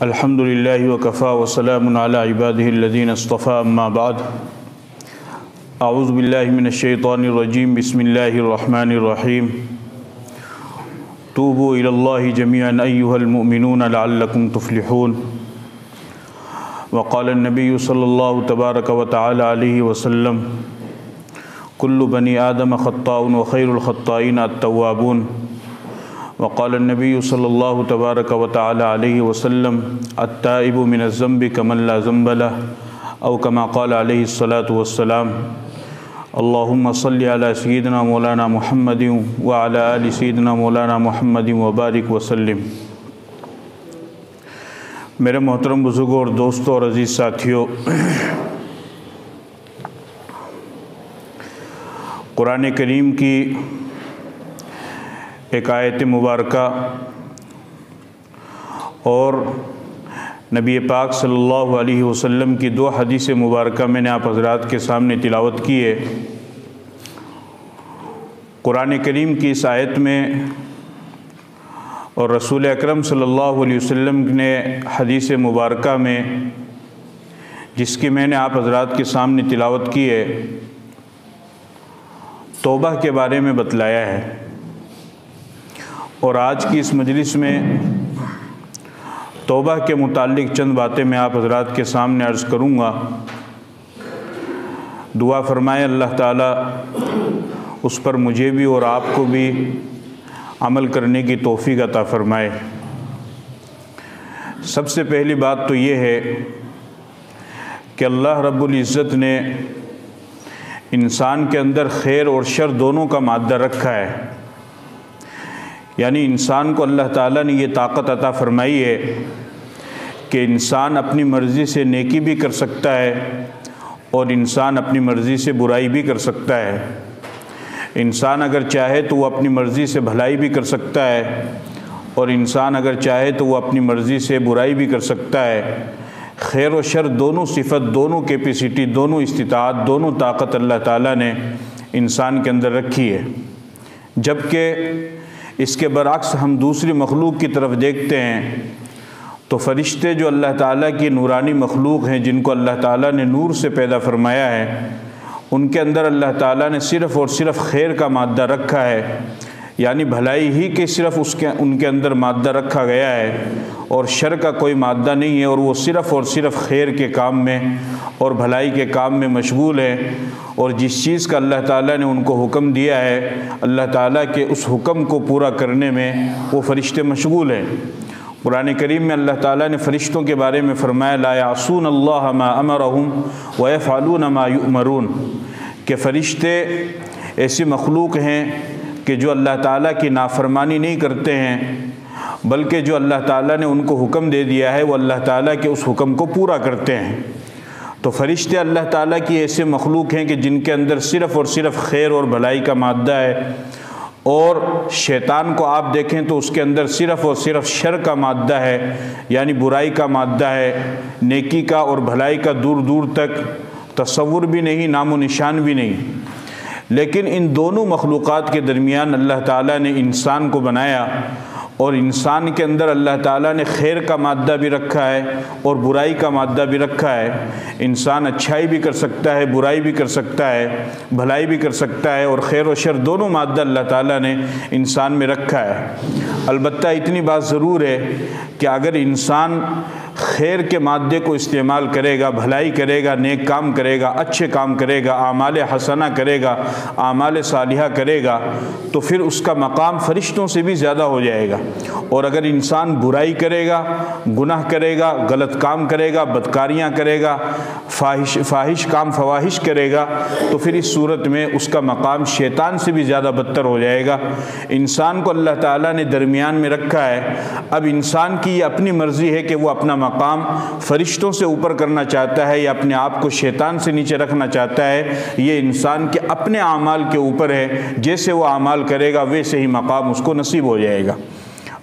الحمد للہ وکفا وسلام علی عبادہ الذین اصطفیٰ اما بعد اعوذ باللہ من الشیطان الرجیم بسم اللہ الرحمن الرحیم توبوا الی اللہ جميعا ایہا المؤمنون لعلکم تفلحون وقال النبی صلی اللہ تبارک وتعالی علیہ وسلم کل بنی آدم خطاء وخیر الخطائین التوابون وقال النبی صلی اللہ تبارک وتعالی علیہ وسلم التائب من الذنب کمن لا ذنب له او کما قال علیہ الصلاۃ والسلام اللہم صلی علی سیدنا مولانا محمد وعلی آل سیدنا مولانا محمد وبارک وسلم۔ میرے محترم بزرگوں اور دوستوں اور عزیز ساتھیوں، قرآن کریم کی ایک آیت مبارکہ اور نبی پاک صلی اللہ علیہ وسلم کی دو حدیث مبارکہ میں نے آپ حضرات کے سامنے تلاوت کی ہے۔ قرآن کریم کی اس آیت میں اور رسول اکرم صلی اللہ علیہ وسلم نے حدیث مبارکہ میں جس کی میں نے آپ حضرات کے سامنے تلاوت کی ہے، توبہ کے بارے میں بتلایا ہے۔ اور آج کی اس مجلس میں توبہ کے متعلق چند باتیں میں آپ حضرات کے سامنے عرض کروں گا۔ دعا فرمائے اللہ تعالیٰ اس پر مجھے بھی اور آپ کو بھی عمل کرنے کی توفیق عطا فرمائے۔ سب سے پہلی بات تو یہ ہے کہ اللہ رب العزت نے انسان کے اندر خیر اور شر دونوں کا مادہ رکھا ہے، یعنی انسان کو اللہ تعالیٰ نے یہ طاقت عطا فرمائی ہے کہ انسان اپنی مرضی سے نیکی بھی کر سکتا ہے اور انسان اپنی مرضی سے برائی بھی کر سکتا ہے۔ انسان اگر چاہے تو وہ اپنی مرضی سے بھلائی بھی کر سکتا ہے اور انسان اگر چاہے تو وہ اپنی مرضی سے برائی بھی کر سکتا ہے۔ خیر و شر دونوں صفت، دونوں کیپیسٹی، دونوں استطاعت، دونوں طاقت اللہ تعالیٰ نے انسان کے اندر رکھی ہے۔ جبکہ اس کے برعکس ہم دوسری مخلوق کی طرف دیکھتے ہیں تو فرشتے جو اللہ تعالیٰ کی نورانی مخلوق ہیں، جن کو اللہ تعالیٰ نے نور سے پیدا فرمایا ہے، ان کے اندر اللہ تعالیٰ نے صرف اور صرف خیر کا مادہ رکھا ہے، یعنی بھلائی ہی کے صرف ان کے اندر مادہ رکھا گیا ہے اور شر کا کوئی مادہ نہیں ہے، اور وہ صرف اور صرف خیر کے کام میں اور بھلائی کے کام میں مشغول ہے۔ اور جس چیز کا اللہ تعالیٰ نے ان کو حکم دیا ہے، اللہ تعالیٰ کے اس حکم کو پورا کرنے میں وہ فرشتے مشغول ہیں۔ قرآن کریم میں اللہ تعالیٰ نے فرشتوں کے بارے میں فرمایا لا یعصون اللہ ما امرہم ویفعلون ما یؤمرون، کہ فرشتے ایسی مخلوق ہیں کہ جو اللہ تعالیٰ کی نافرمانی نہیں کرتے ہیں، بلکہ جو اللہ تعالیٰ نے ان کو حکم دے دیا ہے وہ اللہ تعالیٰ کے اس حکم کو پورا کرتے ہیں۔ تو فرشتے اللہ تعالیٰ کی ایسے مخلوق ہیں کہ جن کے اندر صرف اور صرف خیر اور بھلائی کا مادہ ہے، اور شیطان کو آپ دیکھیں تو اس کے اندر صرف اور صرف شر کا مادہ ہے، یعنی برائی کا مادہ ہے، نیکی کا اور بھلائی کا دور دور تک تصور بھی نہیں، نام و نشان بھی نہیں۔ لیکن ان دونوں مخلوقات کے درمیان اللہ تعالیٰ نے انسان کو بنایا، اور انسان کے اندر اللہ تعالیٰ نے خیر کا مادہ بھی رکھا ہے اور برائی کا مادہ بھی رکھا ہے۔ انسان اچھائی بھی کر سکتا ہے، برائی بھی کر سکتا ہے، بھلائی بھی کر سکتا ہے، اور خیر و شر دونوں مادہ اللہ تعالیٰ نے انسان میں رکھا ہے۔ البتہ اتنی بات ضرور ہے کہ اگر انسان خیر کے مادے کو استعمال کرے گا، بھلائی کرے گا، نیک کام کرے گا، اچھے کام کرے گا، اعمال حسنہ کرے گا، اعمال صالحہ کرے گا، تو پھر اس کا مقام فرشتوں سے بھی زیادہ ہو جائے گا۔ اور اگر انسان برائی کرے گا، گناہ کرے گا، غلط کام کرے گا، بدکاریاں کرے گا، فاحش کام فواحش کرے گا، تو پھر اس صورت میں اس کا مقام شیطان سے بھی زیادہ بدتر ہو جائے گا۔ انسان کو اللہ تعالیٰ نے درمیان میں رکھا ہے۔ اب انسان کی یہ اپنی مرضی ہے کہ وہ اپنا مقام فرشتوں سے اوپر کرنا چاہتا ہے یا اپنے آپ کو شیطان سے نیچے رکھنا چاہتا ہے۔ یہ انسان کے اپنے اعمال کے اوپر ہے، جیسے وہ اعمال کرے گا ویسے ہی مقام اس کو نصیب ہو جائے گا۔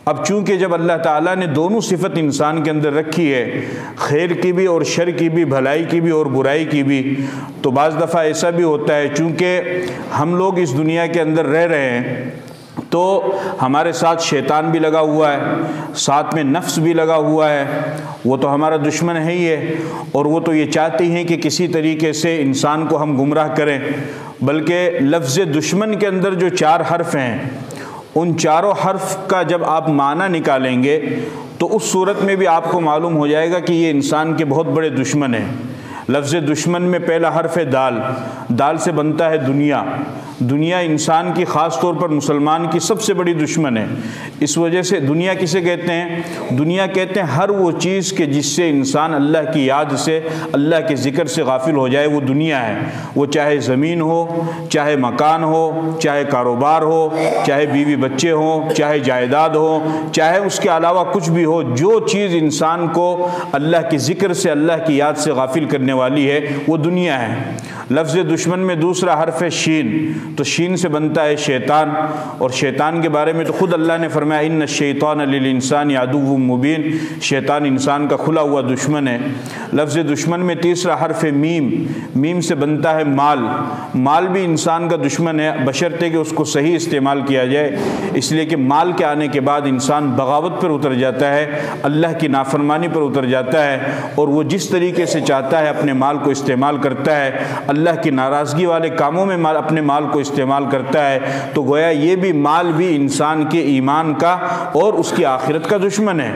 اب چونکہ جب اللہ تعالیٰ نے دونوں صفت انسان کے اندر رکھی ہے، خیر کی بھی اور شر کی بھی، بھلائی کی بھی اور برائی کی بھی، تو بعض دفعہ ایسا بھی ہوتا ہے چونکہ ہم لوگ اس دنیا کے اندر رہ رہے ہیں تو ہمارے ساتھ شیطان بھی لگا ہوا ہے، ساتھ میں نفس بھی لگا ہوا ہے، وہ تو ہمارا دشمن ہے ہی ہے، اور وہ تو یہ چاہتی ہیں کہ کسی طریقے سے انسان کو ہم گمراہ کریں۔ بلکہ لفظ دشمن کے اندر جو 4 حرف ہیں، ان چاروں حرف کا جب آپ معنی نکالیں گے تو اس صورت میں بھی آپ کو معلوم ہو جائے گا کہ یہ انسان کے بہت بڑے دشمن ہیں۔ لفظ دشمن میں پہلا حرف ہے دال، دال سے بنتا ہے دنیا۔ دنیا انسان کی، خاص طور پر مسلمان کی سب سے بڑی دشمن ہے۔ اس وجہ سے دنیا کسے کہتے ہیں؟ دنیا کہتے ہیں ہر وہ چیز کہ جس سے انسان اللہ کی یاد سے، اللہ کے ذکر سے غافل ہو جائے، وہ دنیا ہے۔ وہ چاہے زمین ہو، چاہے مکان ہو، چاہے کاروبار ہو، چاہے بیوی بچے ہوں، چاہے جائیداد ہو، چاہے اس کے علاوہ کچھ بھی ہو، جو چیز انسان کو اللہ کے ذکر سے، اللہ کی یاد سے غافل کرنے والی ہے، وہ دنیا ہے۔ لفظ دشمن میں دوسرا حرف ہے شین، تو شین سے بنتا ہے شیطان، اور شیطان کے بارے میں تو خود اللہ نے فرمایا ان الشیطان للانسان عدو مبین، شیطان انسان کا کھلا ہوا دشمن ہے۔ لفظ دشمن میں تیسرا حرف ہے میم، میم سے بنتا ہے مال، مال بھی انسان کا دشمن ہے بشرطے کہ اس کو صحیح استعمال کیا جائے، اس لیے کہ مال کے آنے کے بعد انسان بغاوت پر اتر جاتا ہے، اللہ کی نافرمانی پر اتر جاتا ہے، اور وہ جس طریقے سے چاہتا ہے اپنے مال کو استعمال کرتا ہے، اللہ کی ناراضگی والے کاموں میں اپنے مال کو استعمال کرتا ہے۔ تو گویا یہ بھی مال بھی انسان کے ایمان کا اور اس کی آخرت کا دشمن ہے۔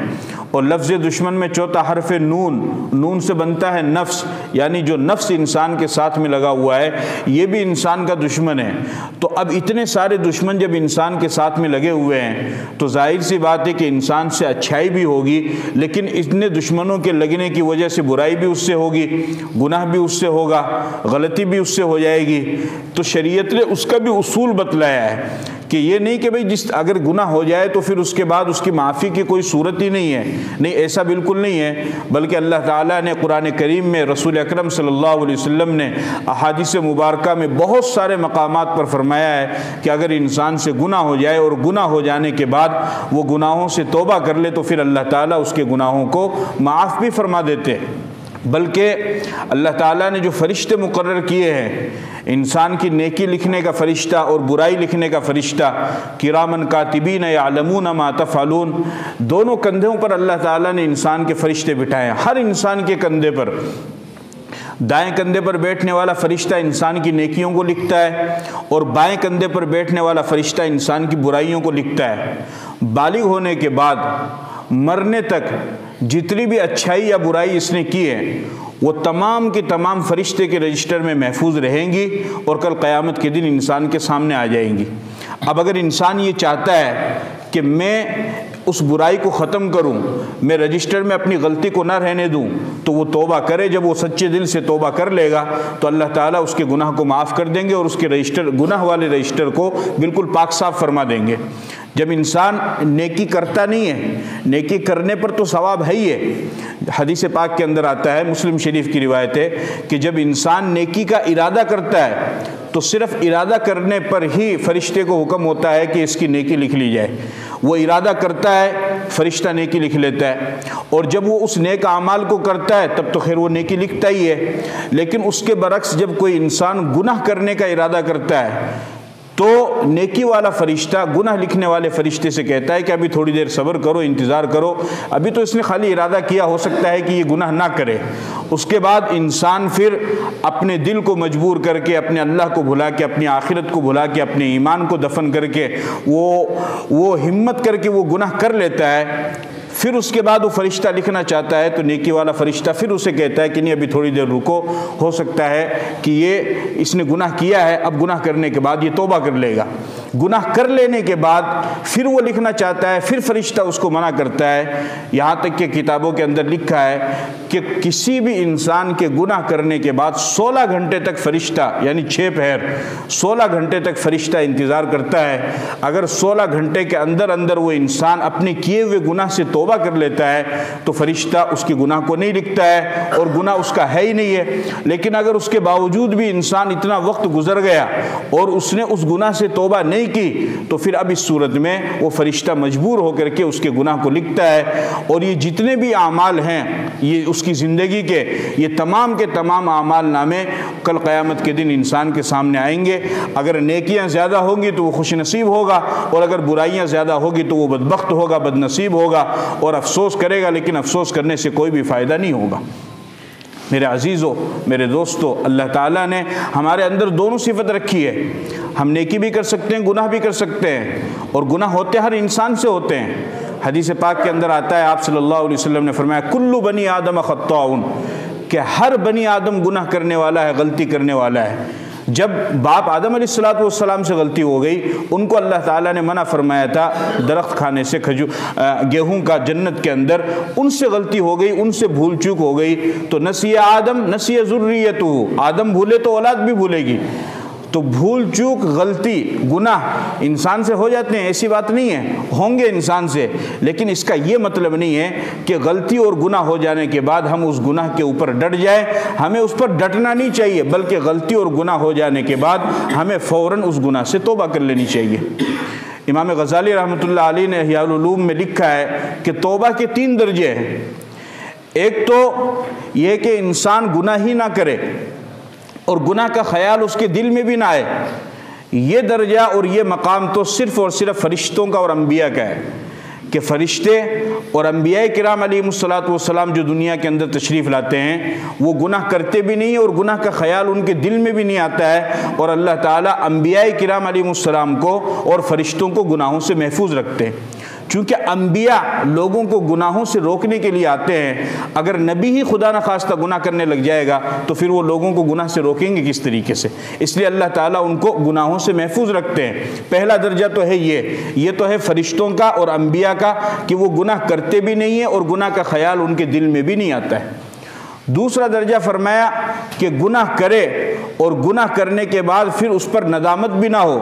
اور لفظ دشمن میں چوتھا حرف نون، نون سے بنتا ہے نفس، یعنی جو نفس انسان کے ساتھ میں لگا ہوا ہے، یہ بھی انسان کا دشمن ہے۔ تو اب اتنے سارے دشمن جب انسان کے ساتھ میں لگے ہوئے ہیں تو ظاہر سی بات ہے کہ انسان سے اچھائی بھی ہوگی، لیکن اتنے دشمنوں کے لگنے کی وجہ سے برائی بھی اس سے ہوگی، گناہ بھی اس سے ہوگا، غلطی بھی اس سے ہو جائے گی۔ تو شریعت نے اس کا بھی اصول بتلایا ہے کہ یہ نہیں کہ بھئی اگر گناہ ہو جائے تو پھر اس کے بعد اس کی معافی کی کوئی صورت ہی نہیں ہے، نہیں، ایسا بالکل نہیں ہے، بلکہ اللہ تعالیٰ نے قرآن کریم میں، رسول اکرم صلی اللہ علیہ وسلم نے احادیث مبارکہ میں بہت سارے مقامات پر فرمایا ہے کہ اگر انسان سے گناہ ہو جائے اور گناہ ہو جانے کے بعد وہ گناہوں سے توبہ کر لے تو پھر اللہ تعالیٰ اس کے گناہوں کو معاف بھی فرما دیتے ہیں۔ بلکہ اللہ تعالیٰ نے جو فرشتے مقرر کیے ہیں، انسان کی نیکی لکھنے کا فرشتہ اور برائی لکھنے کا فرشتہ، کرامن کاتبین یعلمون ما تفعلون، دونوں کندھوں پر اللہ تعالیٰ نے انسان کے فرشتے بٹھائے ہیں۔ ہر انسان کے کندھے پر، دائیں کندھے پر بیٹھنے والا فرشتہ انسان کی نیکیوں کو لکھتا ہے، اور بائیں کندھے پر بیٹھنے والا فرشتہ انسان کی برائیوں کو لکھتا ہے۔ بالغ ہونے کے بعد مرنے تک جتنی بھی اچھائی یا برائی اس نے کی ہے وہ تمام کی تمام فرشتے کے رجسٹر میں محفوظ رہیں گی اور کل قیامت کے دن انسان کے سامنے آ جائیں گی۔ اب اگر انسان یہ چاہتا ہے کہ میں اس برائی کو ختم کروں، میں رجسٹر میں اپنی غلطی کو نہ رہنے دوں، تو وہ توبہ کرے۔ جب وہ سچے دل سے توبہ کر لے گا تو اللہ تعالیٰ اس کے گناہ کو معاف کر دیں گے اور اس کے رجسٹر، گناہ والے رجسٹر کو بالکل پاک صاف فرما دیں گے۔ جب انسان نیکی کرتا نہیں ہے، نیکی کرنے پر تو ثواب ہے ہی ہے، حدیث پاک کے اندر آتا ہے، مسلم شریف کی روایت ہے کہ جب انسان نیکی کا ارادہ کرتا ہے تو صرف ارادہ کرنے پر ہی فرشتے کو حکم ہوتا ہے کہ اس کی نیکی لکھ لی جائے۔ وہ ارادہ کرتا ہے، فرشتہ نیکی لکھ لیتا ہے، اور جب وہ اس نیک اعمال کو کرتا ہے تب تو خیر وہ نیکی لکھتا ہی ہے۔ لیکن اس کے برعکس جب کوئی انسان گناہ کرنے کا ارادہ کرتا ہے تو نیکی والا فرشتہ گناہ لکھنے والے فرشتے سے کہتا ہے کہ ابھی تھوڑی دیر صبر کرو، انتظار کرو، ابھی تو اس نے خالی ارادہ کیا، ہو سکتا ہے کہ یہ گناہ نہ کرے۔ اس کے بعد انسان پھر اپنے دل کو مجبور کر کے، اپنے اللہ کو بھلا کے، اپنی آخرت کو بھلا کے، اپنے ایمان کو دفن کر کے وہ ہمت کر کے وہ گناہ کر لیتا ہے۔ پھر اس کے بعد وہ فرشتہ لکھنا چاہتا ہے تو نیکی والا فرشتہ پھر اسے کہتا ہے کہ نہیں، ابھی تھوڑی دیر رکو، ہو سکتا ہے کہ یہ اس نے گناہ کیا ہے، اب گناہ کرنے کے بعد یہ توبہ کر لے گا۔ گناہ کر لینے کے بعد پھر وہ لکھنا چاہتا ہے، پھر فرشتہ اس کو منع کرتا ہے۔ یہاں تک کہ کتابوں کے اندر لکھا ہے کہ کسی بھی انسان کے گناہ کرنے کے بعد 16 گھنٹے تک فرشتہ، یعنی 6 پہر، 16 گھنٹے تک فرشتہ انتظار کرتا ہے۔ اگر 16 گھنٹے کے اندر اندر وہ انسان اپنے کیے ہوئے گناہ سے توبہ کر لیتا ہے تو فرشتہ اس کے گناہ کو نہیں لکھتا ہے اور گناہ اس کا ہے ہی نہیں ہے۔ لیکن اگر اس کے باوجود بھی انسان اتنا وقت گزر گیا اور اس نے اس گناہ سے توبہ نہیں نہیں کی تو پھر اب اس صورت میں وہ فرشتہ مجبور ہو کر کے اس کے گناہ کو لکھتا ہے، اور یہ جتنے بھی اعمال ہیں یہ اس کی زندگی کے، یہ تمام کے تمام اعمال نامے کل قیامت کے دن انسان کے سامنے آئیں گے۔ اگر نیکیاں زیادہ ہوں گی تو وہ خوش نصیب ہوگا، اور اگر برائیاں زیادہ ہوگی تو وہ بدبخت ہوگا، بد نصیب ہوگا اور افسوس کرے گا، لیکن افسوس کرنے سے کوئی بھی فائدہ نہیں ہوگا۔ میرے عزیزو، میرے دوستو، اللہ تعالیٰ نے ہمارے اندر دونوں صفت رکھی ہے، ہم نیکی بھی کر سکتے ہیں، گناہ بھی کر سکتے ہیں، اور گناہ ہوتے ہر انسان سے ہوتے ہیں۔ حدیث پاک کے اندر آتا ہے، آپ صلی اللہ علیہ وسلم نے فرمایا کل بنی آدم خطاؤن، کہ ہر بنی آدم گناہ کرنے والا ہے، غلطی کرنے والا ہے۔ جب باپ آدم علیہ السلام سے غلطی ہو گئی، ان کو اللہ تعالیٰ نے منع فرمایا تھا درخت کھانے سے، گیہوں کا جنت کے اندر، ان سے غلطی ہو گئی، ان سے بھول چوک ہو گئی، تو نسی آدم نسی ذریتہ، آدم بھولے تو اولاد بھی بھولے گی۔ تو بھول چوک، غلطی، گناہ انسان سے ہو جاتے ہیں، ایسی بات نہیں ہے، ہوں گے انسان سے، لیکن اس کا یہ مطلب نہیں ہے کہ غلطی اور گناہ ہو جانے کے بعد ہم اس گناہ کے اوپر ڈٹ جائیں۔ ہمیں اس پر ڈٹنا نہیں چاہیے، بلکہ غلطی اور گناہ ہو جانے کے بعد ہمیں فوراً اس گناہ سے توبہ کر لینی چاہیے۔ امام غزالی رحمۃ اللہ علیہ نے احیاء العلوم میں لکھا ہے کہ توبہ کے 3 درجے ہیں۔ ایک تو یہ کہ انسان گناہ ہی نہ کرے اور گناہ کا خیال اس کے دل میں بھی نہ آئے، یہ درجہ اور یہ مقام تو صرف اور صرف فرشتوں کا اور انبیاء کا ہے، کہ فرشتے اور انبیاء کرام علیہم الصلوۃ جو دنیا کے اندر تشریف لاتے ہیں وہ گناہ کرتے بھی نہیں اور گناہ کا خیال ان کے دل میں بھی نہیں آتا ہے، اور اللہ تعالیٰ انبیاء کرام علیہم السلام کو اور فرشتوں کو گناہوں سے محفوظ رکھتے ہیں۔ چونکہ انبیاء لوگوں کو گناہوں سے روکنے کے لیے آتے ہیں، اگر نبی ہی خدا نخواستہ گناہ کرنے لگ جائے گا تو پھر وہ لوگوں کو گناہ سے روکیں گے کس طریقے سے؟ اس لیے اللہ تعالیٰ ان کو گناہوں سے محفوظ رکھتے ہیں۔ پہلا درجہ تو ہے یہ تو ہے فرشتوں کا اور انبیاء کا کہ وہ گناہ کرتے بھی نہیں ہیں اور گناہ کا خیال ان کے دل میں بھی نہیں آتا ہے۔ دوسرا درجہ فرمایا کہ گناہ کرے اور گناہ کرنے کے بعد پھر اس پر ندامت بھی نہ ہو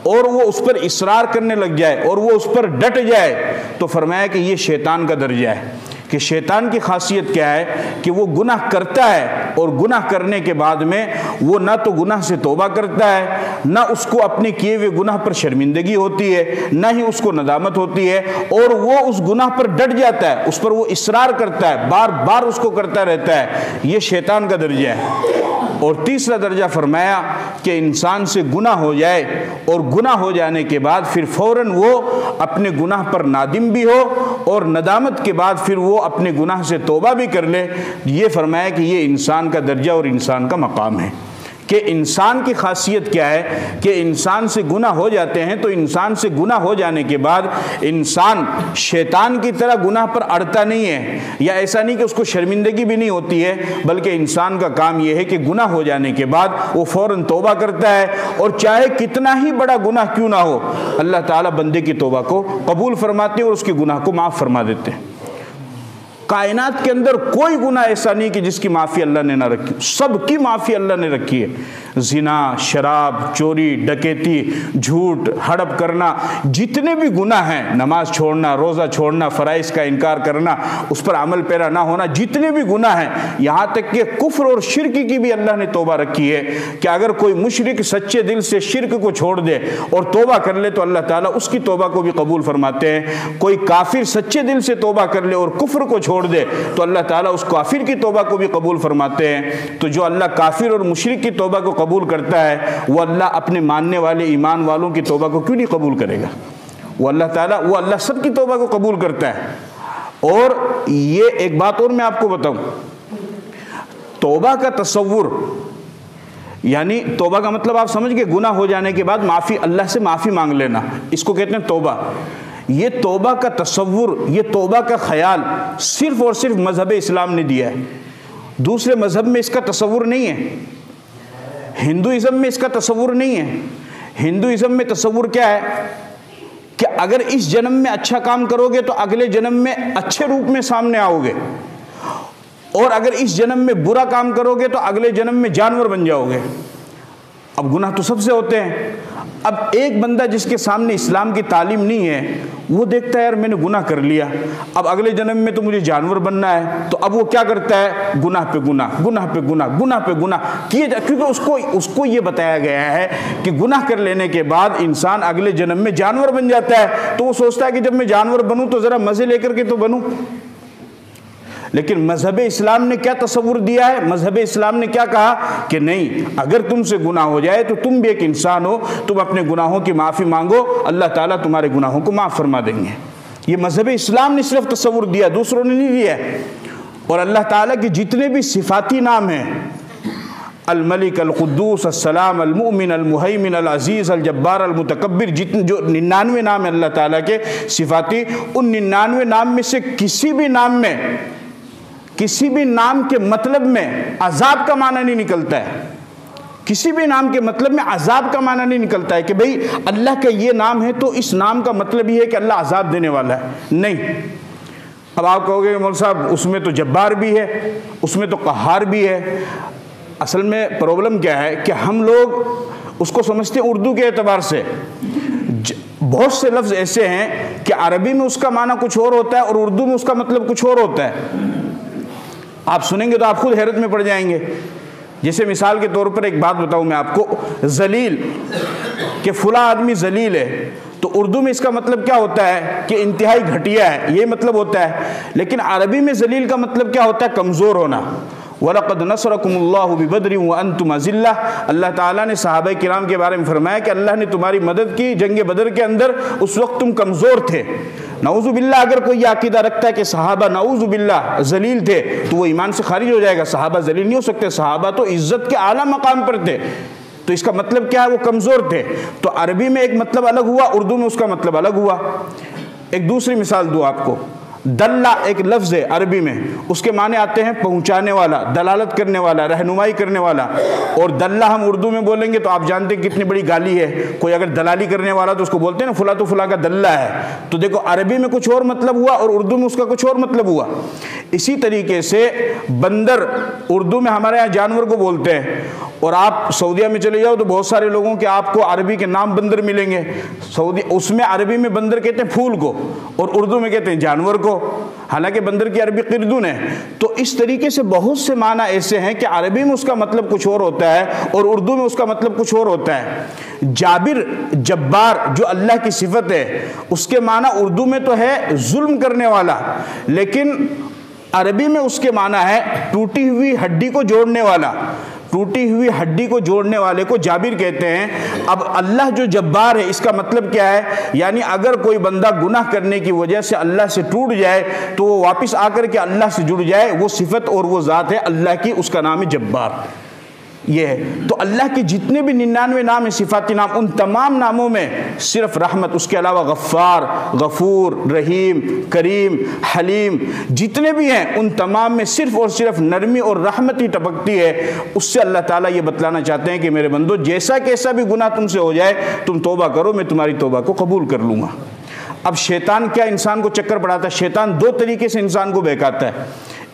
اور وہ اس پر اصرار کرنے لگ جائے اور وہ اس پر ڈٹ جائے، تو فرمایا کہ یہ شیطان کا درجہ ہے۔ کہ شیطان کی خاصیت کیا ہے کہ وہ گناہ کرتا ہے اور گناہ کرنے کے بعد میں وہ نہ تو گناہ سے توبہ کرتا ہے، نہ اس کو اپنے کیے ہوئے گناہ پر شرمندگی ہوتی ہے، نہ ہی اس کو ندامت ہوتی ہے، اور وہ اس گناہ پر ڈٹ جاتا ہے، اس پر وہ اصرار کرتا ہے، بار بار اس کو کرتا رہتا ہے۔ یہ شیطان کا درجہ ہے۔ اور تیسرا درجہ فرمایا کہ انسان سے گناہ ہو جائے اور گناہ ہو جانے کے بعد پھر فوراً وہ اپنے گناہ پر نادم بھی ہو اور ندامت کے بعد پھر وہ اپنے گناہ سے توبہ بھی کر لے۔ یہ فرمایا کہ یہ انسان کا درجہ اور انسان کا مقام ہے۔ کہ انسان کی خاصیت کیا ہے کہ انسان سے گناہ ہو جاتے ہیں تو انسان سے گناہ ہو جانے کے بعد انسان شیطان کی طرح گناہ پر اڑتا نہیں ہے، یا ایسا نہیں کہ اس کو شرمندگی بھی نہیں ہوتی ہے، بلکہ انسان کا کام یہ ہے کہ گناہ ہو جانے کے بعد وہ فوراً توبہ کرتا ہے، اور چاہے کتنا ہی بڑا گناہ کیوں نہ ہو اللہ تعالیٰ بندے کی توبہ کو قبول فرماتے ہیں اور اس کے گناہ کو معاف فرما دیتے ہیں۔ کائنات کے اندر کوئی گناہ ایسا نہیں کہ جس کی معافی اللہ نے نہ رکھی، سب کی معافی اللہ نے رکھی ہے۔ زنا، شراب، چوری، ڈکیتی، جھوٹ، ہڑپ کرنا، جتنے بھی گناہ ہیں، نماز چھوڑنا، روزہ چھوڑنا، فرائض کا انکار کرنا، اس پر عمل پیرا نہ ہونا، جتنے بھی گناہ ہیں، یہاں تک کہ کفر اور شرک کی بھی اللہ نے توبہ رکھی ہے کہ اگر کوئی مشرک سچے دل سے شرک کو چھوڑ دے اور توبہ کر لے تو اللہ تعالیٰ اس کی توبہ کو بھی قبول فرماتے ہیں۔ کوئی کافر سچے دل سے توبہ کر لے اور کفر کو چھوڑ دے تو اللہ تعالیٰ اس کافر کی توبہ کو بھی قبول فرماتے ہیں۔ تو جو اللہ کافر اور مشرک کی توبہ کو قبول کرتا ہے وہ اللہ اپنے ماننے والے ایمان والوں کی توبہ کو کیوں نہیں قبول کرے گا؟ وہ اللہ سب کی توبہ کو قبول کرتا ہے۔ اور یہ ایک بات اور میں آپ کو بتاؤں، توبہ کا تصور، یعنی توبہ کا مطلب آپ سمجھ گئے گناہ ہو جانے کے بعد معافی، اللہ سے معافی مانگ لینا، اس کو کہتے ہیں توبہ۔ یہ توبہ کا تصور، یہ توبہ کا خیال صرف اور صرف مذہب اسلام نے دیا ہے، دوسرے مذہب میں اس کا تصور نہیں ہے۔ ہندوازم میں اس کا تصور نہیں ہے۔ ہندوازم میں تصور کیا ہے کہ اگر اس جنم میں اچھا کام کرو گے تو اگلے جنم میں اچھے روپ میں سامنے آؤ گے، اور اگر اس جنم میں برا کام کرو گے تو اگلے جنم میں جانور بن جاؤ گے۔ اب گناہ تو سب سے ہوتے ہیں۔ اب ایک بندہ جس کے سامنے اسلام کی تعلیم نہیں ہے وہ دیکھتا ہے یار میں نے گناہ کر لیا، اب اگلے جنم میں تو مجھے جانور بننا ہے، تو اب وہ کیا کرتا ہے؟ گناہ پہ گناہ، گناہ پہ گناہ، گناہ پہ گناہ کیے کیونکہ اس کو یہ بتایا گیا ہے کہ گناہ کر لینے کے بعد انسان اگلے جنم میں جانور بن جاتا ہے، تو وہ سوچتا ہے کہ جب میں جانور بنوں تو ذرا مزے لے کر کے تو بنوں۔ لیکن مذہب اسلام نے کیا تصور دیا ہے؟ مذہب اسلام نے کیا کہا کہ نہیں، اگر تم سے گناہ ہو جائے تو تم بھی ایک انسان ہو، تم اپنے گناہوں کی معافی مانگو، اللہ تعالیٰ تمہارے گناہوں کو معاف فرما دیں گے۔ یہ مذہب اسلام نے صرف تصور دیا، دوسروں نے نہیں دیا ہے۔ اور اللہ تعالیٰ کے جتنے بھی صفاتی نام ہیں، الملک، القدوس، السلام، المؤمن، المہیمن، العزیز، الجبار، المتکبر، جو 99 نام ہیں اللہ تعالیٰ کے صفاتی، ان 99 نام میں سے کسی بھی نام کے مطلب میں عذاب کا معنی نہیں نکلتا ہے، کسی بھی نام کے مطلب میں عذاب کا معنی نہیں نکلتا ہے کہ بھئی اللہ کا یہ نام ہے تو اس نام کا مطلب یہ ہے کہ اللہ عذاب دینے والا ہے، نہیں۔ اب آپ کہو گے کہ مول صاحب اس میں تو جبار بھی ہے، اس میں تو قہار بھی ہے۔ اصل میں پرابلم کیا ہے کہ ہم لوگ اس کو سمجھتے ہیں اردو کے اعتبار سے، بہت سے لفظ ایسے ہیں کہ عربی میں اس کا معنی کچھ اور ہوتا ہے اور اردو میں اس کا مطلب کچھ اور ہوتا ہے۔ آپ سنیں گے تو آپ خود حیرت میں پڑ جائیں گے۔ جیسے مثال کے طور پر ایک بات بتاؤں میں آپ کو، ذلیل، کہ فلاں آدمی ذلیل ہے، تو اردو میں اس کا مطلب کیا ہوتا ہے کہ انتہائی گھٹیا ہے، یہ مطلب ہوتا ہے۔ لیکن عربی میں ذلیل کا مطلب کیا ہوتا ہے؟ کمزور ہونا۔ وَلَقَدْ نَصْرَكُمُ اللَّهُ بِبَدْرٍ وَأَنْتُمْ أَذِلَّةٌ، اللہ تعالیٰ نے صحابہ کرام کے بارے میں فرمایا کہ اللہ نے تمہاری مدد کی جنگ بدر کے اندر، اس وقت تم کمزور تھے۔ نعوذ باللہ اگر کوئی یہ عقیدہ رکھتا ہے کہ صحابہ نعوذ باللہ ذلیل تھے تو وہ ایمان سے خارج ہو جائے گا۔ صحابہ ذلیل نہیں ہو سکتے، صحابہ تو عزت کے اعلیٰ مقام پر تھے، تو اس کا مطلب کیا ہے؟ وہ کمزور تھے۔ تو عربی میں ایک مطلب الگ ہوا، اردو میں اس کا مطلب الگ ہوا۔ ایک دوسری مثال دوں آپ کو، دلہ ایک لفظ ہے عربی میں، اس کے معنی آتے ہیں پہنچانے والا، دلالت کرنے والا، رہنمائی کرنے والا۔ اور دلہ ہم اردو میں بولیں گے تو آپ جانتے ہیں کتنی بڑی گالی ہے، کوئی اگر دلالی کرنے والا تو اس کو بولتے ہیں نا فلاں تو فلاں کا دلہ ہے۔ تو دیکھو عربی میں کچھ اور مطلب ہوا اور اردو میں اس کا کچھ اور مطلب ہوا۔ اسی طریقے سے بندر اردو میں ہمارے یہاں جانور کو بولتے ہیں، اور آپ سعودیہ میں چلے جاؤ تو بہت سارے لوگوں کے آپ کو عربی کے نام بندر ملیں گے۔ اس میں عربی میں بندر کہتے ہیں پھول کو اور اردو میں کہتے ہیں جانور کو، حالانکہ بندر کی عربی قردون ہے۔ تو اس طریقے سے بہت سے معنی ایسے ہیں کہ عربی میں اس کا مطلب کچھ اور ہوتا ہے اور اردو میں اس کا مطلب کچھ اور ہوتا ہے۔ جابر، جبار جو اللہ کی صفت ہے، اس کے معنی اردو میں تو ہے ظلم کرنے والا، لیکن عربی میں اس کے معنی ہے ٹوٹی ہوئی ہڈی کو جوڑنے والا۔ ٹوٹی ہوئی ہڈی کو جوڑنے والے کو جابر کہتے ہیں۔ اب اللہ جو جبار ہے اس کا مطلب کیا ہے؟ یعنی اگر کوئی بندہ گناہ کرنے کی وجہ سے اللہ سے ٹوٹ جائے تو وہ واپس آ کر کے اللہ سے جڑ جائے، وہ صفت اور وہ ذات ہے اللہ کی، اس کا نام ہے جبار۔ یہ ہے تو اللہ کے جتنے بھی 99 نام ہیں صفاتی نام، ان تمام ناموں میں صرف رحمت، اس کے علاوہ غفار، غفور، رحیم، کریم، حلیم جتنے بھی ہیں ان تمام میں صرف اور صرف نرمی اور رحمت ہی ٹپکتی ہے۔ اس سے اللہ تعالیٰ یہ بتلانا چاہتے ہیں کہ میرے بندو جیسا کیسا بھی گناہ تم سے ہو جائے تم توبہ کرو، میں تمہاری توبہ کو قبول کر لوں گا۔ اب شیطان کیا انسان کو چکر پڑاتا ہے؟ شیطان دو طریقے سے انسان کو بہکاتا ہے۔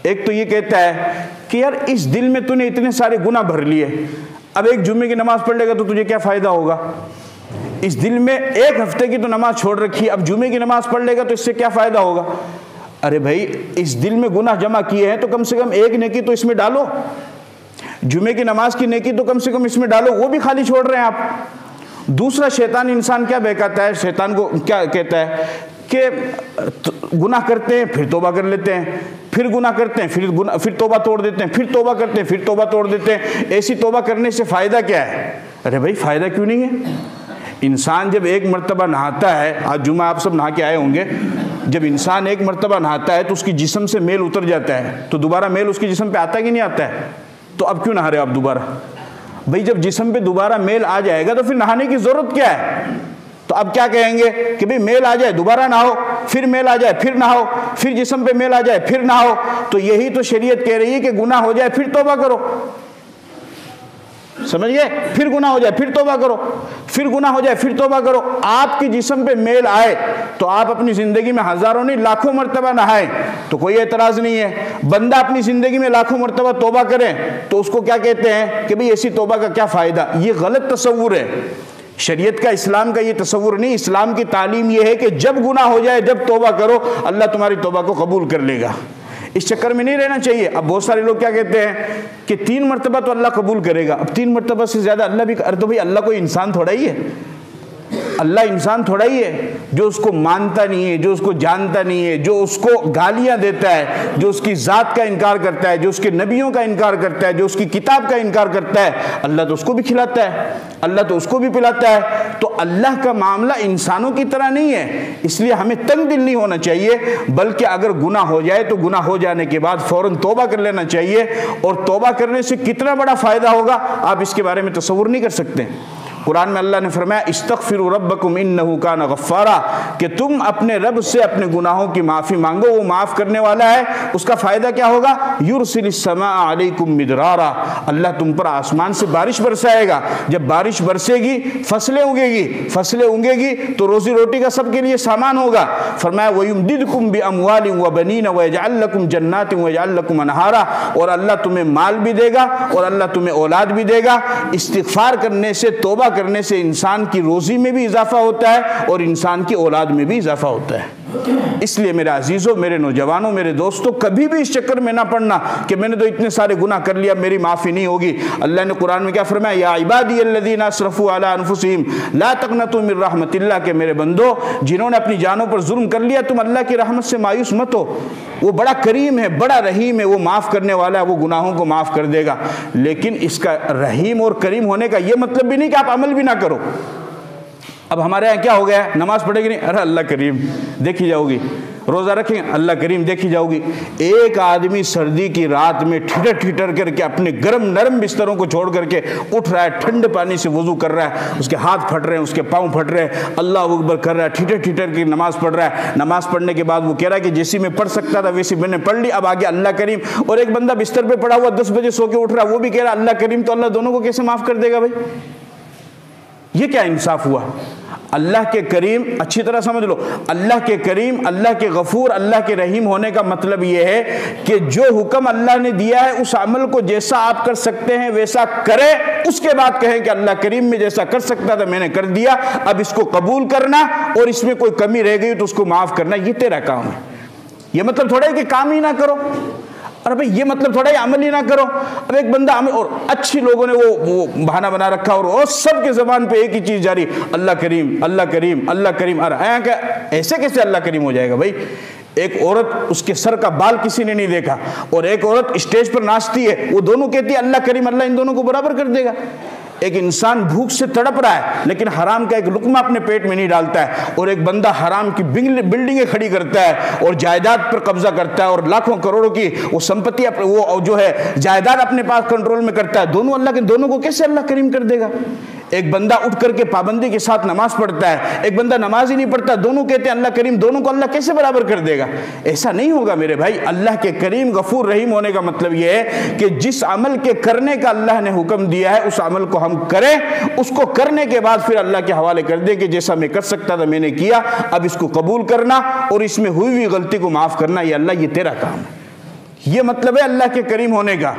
ایک تو یہ کہتا ہے کہ یار اس دل میں تو نے اتنے سارے گناہ بھر لیے، اب ایک جمعے کی نماز پڑھ لے گا تو تجھے کیا فائدہ ہوگا؟ اس دل میں ایک ہفتے کی تو نماز چھوڑ رکھی، اب جمعے کی نماز پڑھ لے گا تو اس سے کیا فائدہ ہوگا؟ ارے بھائی اس دل میں گناہ جمع کیے ہیں تو کم سے کم ایک نیکی تو اس میں ڈالو، جمعے کی نماز کی نیکی تو کم سے کم اس میں ڈالو، وہ بھی خالی چھوڑ رہے ہیں آپ۔ دوسرا شیطان انسان کیا بہکاتا ہے؟ شیطان کو کیا کہتا ہے کہ گناہ کرتے ہیں پھر توبہ کر لیتے ہیں، پھر گناہ کرتے ہیں پھر توبہ توڑ دیتے ہیں، پھر توبہ کرتے ہیں پھر توبہ توڑ دیتے ہیں۔ ایسی توبہ کرنے سے فائدہ کیا ہے؟ ارے بھائی فائدہ کیوں نہیں ہے؟ انسان جب ایک مرتبہ نہاتا ہے، آج جمعہ آپ سب نہا کے آئے ہوں گے، جب انسان ایک مرتبہ نہاتا ہے تو اس کی جسم سے میل اتر جاتا ہے، تو دوبارہ میل اس کی جسم پہ آتا ہے کہ نہیں آتا ہے؟ تو اب کیوں نہا رہے آپ دوبارہ؟ بھائی جب جسم پہ دوبارہ میل آ جائے گا تو پھر نہانے کی ضرورت کیا ہے؟ تو اب کیا کہیں گے کہ بھئی میل آ جائے دوبارہ نہاؤ، پھر میل آ جائے پھر نہاؤ، پھر جسم پہ میل آ جائے پھر نہاؤ۔ تو یہی تو شریعت کہہ رہی ہے کہ گناہ ہو جائے پھر توبہ کرو، سمجھ گئے؟ پھر گناہ ہو جائے پھر توبہ کرو، پھر گناہ ہو جائے پھر توبہ کرو۔ آپ کی جسم پہ میل آئے تو آپ اپنی زندگی میں ہزاروں نہیں لاکھوں مرتبہ نہائیں تو کوئی اعتراض نہیں ہے۔ بندہ اپنی زندگی میں لاکھوں مرتبہ توبہ کرے تو اس کو کیا کہتے ہیں کہ بھئی ایسی توبہ کا کیا فائدہ؟ یہ غلط تصور ہے شریعت کا، اسلام کا یہ تصور نہیں. اسلام کی تعلیم یہ ہے کہ جب گناہ ہو جائے جب توبہ کرو، اللہ تمہاری توبہ کو قبول کر لے گا. اس چکر میں نہیں رہنا چاہیے. اب بہت سارے لوگ کیا کہتے ہیں کہ 3 مرتبہ تو اللہ قبول کرے گا. اب 3 مرتبہ سے زیادہ اللہ بھی تو بھائی اللہ کوئی انسان تھوڑا ہی ہے. اللہ انسان تھوڑا ہی ہے جو اس کو مانتا نہیں ہے، جو اس کو جانتا نہیں ہے، جو اس کو گالیاں دیتا ہے، جو اس کی ذات کا انکار کرتا ہے، جو اس کے نبیوں کا انکار کرتا ہے، جو اس کی کتاب کا انکار کرتا ہے. اللہ تو اس کو بھی کھلاتا ہے، اللہ تو اس کو بھی پلاتا ہے. تو اللہ کا معاملہ انسانوں کی طرح نہیں ہے. اس لیے ہمیں تنگ دل نہیں ہونا چاہیے، بلکہ اگر گناہ ہو جائے تو گناہ ہو جانے کے بعد فوراً توبہ کر لینا چاہیے. اور توبہ کرنے سے کتنا بڑا فائدہ ہوگا آپ اس کے بارے میں تصور نہیں کر سکتے. قرآن میں اللہ نے فرمایا استغفروا ربکم انہ کان غفارا، کہ تم اپنے رب سے اپنے گناہوں کی معافی مانگو، وہ معاف کرنے والا ہے. اس کا فائدہ کیا ہوگا؟ یرسل السماء علیکم مدرارا، اللہ تم پر آسمان سے بارش برسائے گا. جب بارش برسے گی فصلیں اگے گی تو روزی روٹی کا سب کے لیے سامان ہوگا. فرمایا وَيُمْدِدْكُمْ بِأَمْوَالٍ وَبَنِينَ وَيَجْعَلْ لَكُمْ جَنَّاتٍ وَيَجْعَلْ لَكُمْ أَنْهَارًا، اور اللہ تمہیں مال بھی دے گا اور اللہ تمہیں اولاد بھی دے گا. استغفار کرنے سے، توبہ کرنے سے انسان کی روزی میں بھی اضافہ ہوتا ہے اور انسان کی اولاد میں بھی اضافہ ہوتا ہے. اس لیے میرے عزیزوں، میرے نوجوانوں، میرے دوستوں، کبھی بھی اس چکر میں نہ پڑنا کہ میں نے تو اتنے سارے گناہ کر لیا میری معافی نہیں ہوگی. اللہ نے قرآن میں کیا فرمایا؟ یا عبادی الذین اسرفوا علی انفسہم لا تقنطوا من رحمت اللہ، کہ میرے بندو جنہوں نے اپنی جانوں پر ظلم کر لیا تم اللہ کی رحمت سے مایوس مت ہو. وہ بڑا کریم ہے، بڑا رحیم ہے، وہ معاف کرنے والا ہے، وہ گناہوں کو معاف کر دے گا. لیکن اس کا رحیم اور کریم ہونے کا یہ مطلب بھی نہیں کہ آپ عمل بھی نہ کرو. اب ہمارے یہاں کیا ہو گیا ہے؟ نماز پڑھے گی نہیں، ارے اللہ کریم دیکھی جاؤ گی. روزہ رکھیں، اللہ کریم دیکھی جاؤ گی. ایک آدمی سردی کی رات میں ٹھٹر کر کے اپنے گرم نرم بستروں کو چھوڑ کر کے اٹھ رہا ہے، ٹھنڈے پانی سے وضو کر رہا ہے، اس کے ہاتھ پھٹ رہے ہیں، اس کے پاؤں پھٹ رہے ہیں، اللہ اکبر کر رہا ہے، ٹھٹر کی نماز پڑھ رہا ہے. نماز پڑھنے کے بعد وہ کہہ رہا ہے کہ جیسی میں پڑھ سکتا تھا ویسی میں نے پڑھ لی، اب آگے اللہ کریم. اور ایک بندہ بستر پہ پڑا ہوا 10 بجے سو کے اٹھ رہا ہے، وہ بھی کہہ رہا ہے اللہ کریم. تو اللہ دونوں کو کیسے معاف کر دے گا بھائی؟ یہ کیا انصاف ہوا؟ اللہ کے کریم، اچھی طرح سمجھ لو، اللہ کے کریم، اللہ کے غفور، اللہ کے رحیم ہونے کا مطلب یہ ہے کہ جو حکم اللہ نے دیا ہے اس عمل کو جیسا آپ کر سکتے ہیں ویسا کرے، اس کے بعد کہیں کہ اللہ کریم میں جیسا کر سکتا تھا میں نے کر دیا، اب اس کو قبول کرنا اور اس میں کوئی کمی رہ گئی تو اس کو معاف کرنا، یہ تیرا کام ہے. یہ مطلب تھوڑا ہے کہ کام ہی نہ کرو. اور بھائی یہ مطلب تھوڑا ہے عمل ہی نہ کرو. اب ایک بندہ عمل، اور اچھی لوگوں نے وہ بہانہ بنا رکھا اور سب کے زبان پہ ایک ہی چیز جاری، اللہ کریم اللہ کریم اللہ کریم. ایسے کیسے اللہ کریم ہو جائے گا بھائی؟ ایک عورت، اس کے سر کا بال کسی نے نہیں دیکھا، اور ایک عورت اسٹیج پر ناچتی ہے، وہ دونوں کہتی ہے اللہ کریم، اللہ ان دونوں کو برابر کر دے گا. ایک انسان بھوک سے تڑپ رہا ہے لیکن حرام کا ایک لقمہ اپنے پیٹ میں نہیں ڈالتا ہے، اور ایک بندہ حرام کی بلڈنگیں کھڑی کرتا ہے اور جائیداد پر قبضہ کرتا ہے اور لاکھوں کروڑوں کی وہ سمپتی وہ جو ہے جائیداد اپنے پاس کنٹرول میں کرتا ہے. دونوں اللہ کے، دونوں کو کیسے اللہ کریم کر دے گا؟ ایک بندہ اٹھ کر کے پابندی کے ساتھ نماز پڑھتا ہے، ایک بندہ نماز ہی نہیں پڑھتا، دونوں کہتے ہیں اللہ کریم، دونوں کو اللہ کیسے برابر کر دے گا؟ ایسا نہیں ہوگا میرے بھائی. اللہ کے کریم غفور رحیم ہونے کا مطلب یہ ہے کہ جس عمل کے کرنے کا اللہ نے حکم دیا ہے اس عمل کو ہم کریں، اس کو کرنے کے بعد پھر اللہ کے حوالے کر دیں کہ جیسا میں کر سکتا تھا میں نے کیا، اب اس کو قبول کرنا اور اس میں ہوئی ہوئی غلطی کو معاف کرنا، یہ اللہ یہ تیرا کام ہے. یہ مطلب ہے اللہ کے کریم ہونے کا.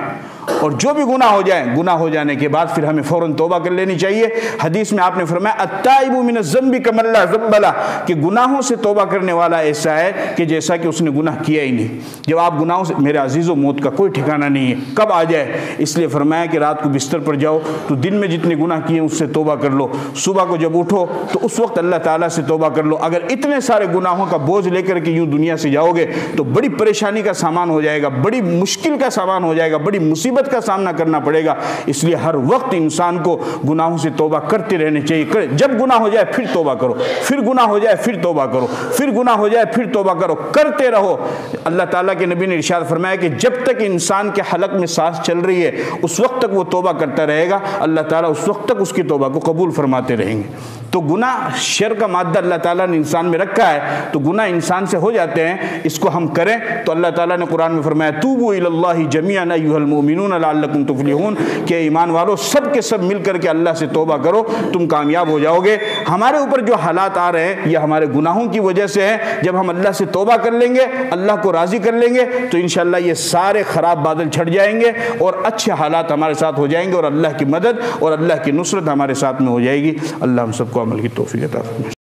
اور جو بھی گناہ ہو جائے، گناہ ہو جانے کے بعد پھر ہمیں فوراً توبہ کر لینی چاہیے. حدیث میں آپ نے فرمایا التائب من الذنب کمن لا ذنب لہ، کہ گناہوں سے توبہ کرنے والا ایسا ہے کہ جیسا کہ اس نے گناہ کیا ہی نہیں. جب آپ گناہوں سے، میرے عزیزوں موت کا کوئی ٹھکانہ نہیں ہے کب آ جائے، اس لیے فرمایا کہ رات کو بستر پر جاؤ تو دن میں جتنے گناہ کیے اس سے توبہ کر لو، صبح کو جب اٹھو تو اس وقت اللہ تعالیٰ سے توبہ کر لو. اگر اتنے سارے گناہوں کا بوجھ لے کر کے یوں دنیا سے جاؤ گے تو بڑی پریشانی کا سامان ہو جائے گا، بڑی مشکل کا سامان ہو جائے گا، بڑی مصیبت کا سامنا کرنا پڑے گا. اس لیے ہر وقت انسان کو گناہوں سے توبہ کرتے رہنے چاہیے. جب گناہ ہو جائے پھر توبہ کرو، پھر گناہ ہو جائے پھر توبہ کرو، پھر گناہ ہو جائے پھر توبہ کرو، کرتے رہو. اللہ تعالیٰ کے نبی نے ارشاد فرمایا کہ جب تک انسان کے حلق میں سانس چل رہی ہے اس وقت تک وہ توبہ کرتا رہے گا، اللہ تعالیٰ اس وقت تک اس کی توبہ کو قبول فرماتے رہیں گے. تو گناہ شر کا مادہ اللہ تعالیٰ نے انسان میں رکھا ہے، تو گناہ انسان سے ہو جاتے ہیں. اس کو ہم کریں تو اللہ تعالیٰ نے قرآن میں فرمایا توبوا الی اللہ جمیعا ایھا المؤمنون لعلکم تفلحون، کہ ایمان والو سب کے سب مل کر کے اللہ سے توبہ کرو، تم کامیاب ہو جاؤ گے. ہمارے اوپر جو حالات آ رہے ہیں یہ ہمارے گناہوں کی وجہ سے ہے. جب ہم اللہ سے توبہ کر لیں گے، اللہ کو راضی کر لیں گے، تو انشاءاللہ یہ سارے خراب بادل چھٹ جائیں گے اور اچھے حالات ہمارے ساتھ ہو جائیں گے، اور اللہ کی مدد اور اللہ کی نصرت ہمارے ساتھ میں ہو جائے گی. اللہ ہم سب کو عمل کی توفیق عطا فرمائے.